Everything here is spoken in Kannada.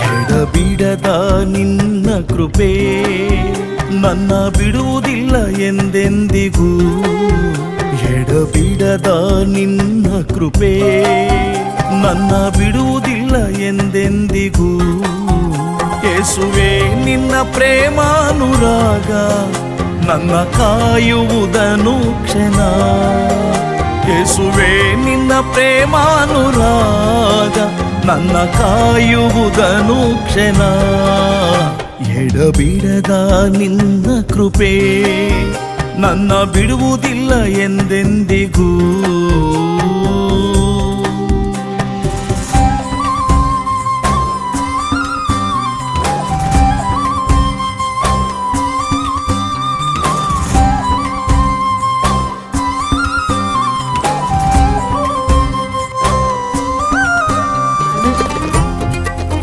ಎಡಬಿಡದ ನಿನ್ನ ಕೃಪೆ ನನ್ನ ಬಿಡುವುದಿಲ್ಲ ಎಂದೆಂದಿಗೂ. ಎಡಬಿಡದ ನಿನ್ನ ಕೃಪೆ ನನ್ನ ಬಿಡುವುದಿಲ್ಲ ಎಂದೆಂದಿಗೂ. ಯೇಸುವೆ ನಿನ್ನ ಪ್ರೇಮಾನುರಾಗ ನನ್ನ ಕಾಯುವುದನು ಕ್ಷಣ. ಯೇಸುವೆ ನಿನ್ನ ಪ್ರೇಮಾನುರಾಗ ನನ್ನ ಕಾಯುವುದನು ಕ್ಷಣ. ಎಡಬಿಡದ ನಿನ್ನ ಕೃಪೆ ನನ್ನ ಬಿಡುವುದಿಲ್ಲ ಎಂದೆಂದಿಗೂ.